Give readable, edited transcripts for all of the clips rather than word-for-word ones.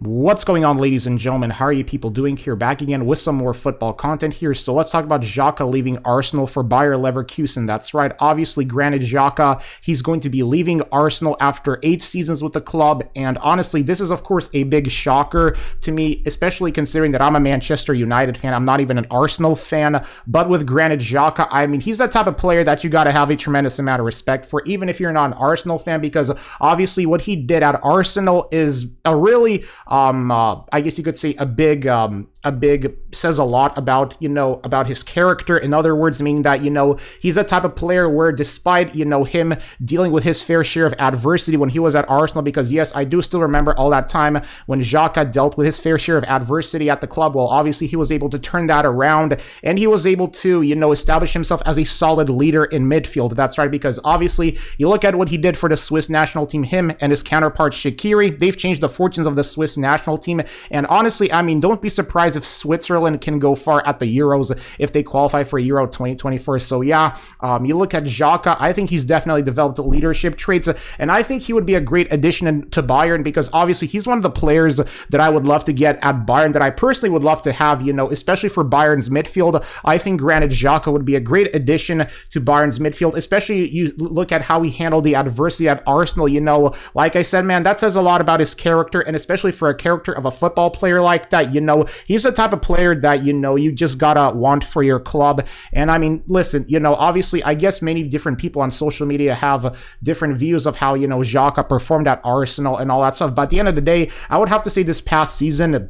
What's going on, ladies and gentlemen? How are you people doing here? Back again with some more football content here. So let's talk about Xhaka leaving Arsenal for Bayer Leverkusen. That's right. Obviously, Granit Xhaka, he's going to be leaving Arsenal after 8 seasons with the club. And honestly, this is, of course, a big shocker to me, especially considering that I'm a Manchester United fan. I'm not even an Arsenal fan. But with Granit Xhaka, I mean, he's that type of player that you got to have a tremendous amount of respect for, even if you're not an Arsenal fan, because obviously what he did at Arsenal is a really... I guess you could say a big says a lot about, about his character. In other words, meaning that, he's a type of player where despite, him dealing with his fair share of adversity when he was at Arsenal, because yes, I do still remember all that time when Xhaka dealt with his fair share of adversity at the club. Well, obviously he was able to turn that around and he was able to, establish himself as a solid leader in midfield. That's right, because obviously you look at what he did for the Swiss national team, him and his counterpart Shaqiri, they've changed the fortunes of the Swiss national team. And honestly, I mean, don't be surprised if Switzerland can go far at the Euros if they qualify for Euro 2024. So yeah, you look at Xhaka, I think he's definitely developed leadership traits, and I think he would be a great addition to Bayern, because obviously he's one of the players that I would love to get at Bayern, that I personally would love to have, especially for Bayern's midfield. I think Granit Xhaka would be a great addition to Bayern's midfield, especially you look at how he handled the adversity at Arsenal. Like I said, man, that says a lot about his character, and especially for a character of a football player like that, he's the type of player that, you just gotta want for your club. And I mean, listen, obviously, I guess many different people on social media have different views of how, Xhaka performed at Arsenal and all that stuff. But at the end of the day, I would have to say this past season,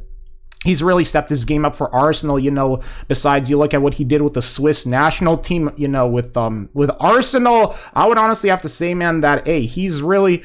he's really stepped his game up for Arsenal, besides you look at what he did with the Swiss national team, with Arsenal. I would honestly have to say, man, that, hey, he's really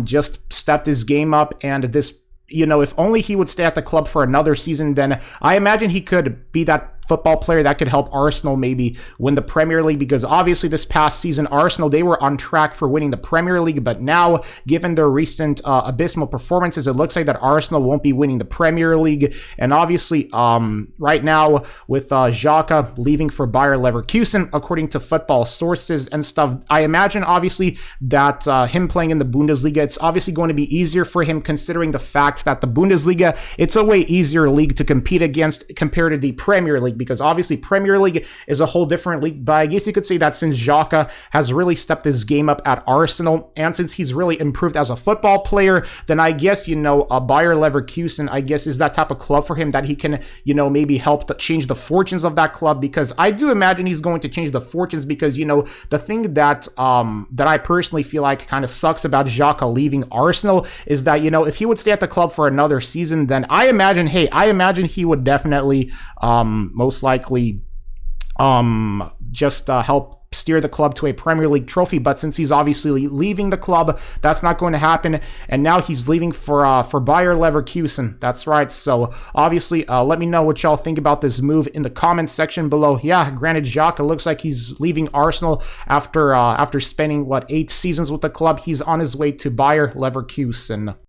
just stepped his game up. And this, if only he would stay at the club for another season, then I imagine he could be that football player that could help Arsenal maybe win the Premier League, because obviously this past season Arsenal, they were on track for winning the Premier League, but now given their recent abysmal performances, it looks like that Arsenal won't be winning the Premier League. And obviously right now with Xhaka leaving for Bayer Leverkusen, according to football sources and stuff, I imagine obviously that him playing in the Bundesliga, it's obviously going to be easier for him, considering the fact that the Bundesliga, it's a way easier league to compete against compared to the Premier League, because obviously Premier League is a whole different league. But I guess you could say that since Xhaka has really stepped his game up at Arsenal, and since he's really improved as a football player, then I guess, Bayer Leverkusen, I guess, is that type of club for him that he can, maybe help change the fortunes of that club, because I do imagine he's going to change the fortunes, because, the thing that I personally feel like kind of sucks about Xhaka leaving Arsenal is that, if he would stay at the club for another season, then I imagine he would definitely most likely just help steer the club to a Premier League trophy. But since he's obviously leaving the club, that's not going to happen, and now he's leaving for Bayer Leverkusen. That's right. So obviously let me know what y'all think about this move in the comments section below. Yeah, Granit Xhaka looks like he's leaving Arsenal after spending 8 seasons with the club. He's on his way to Bayer Leverkusen.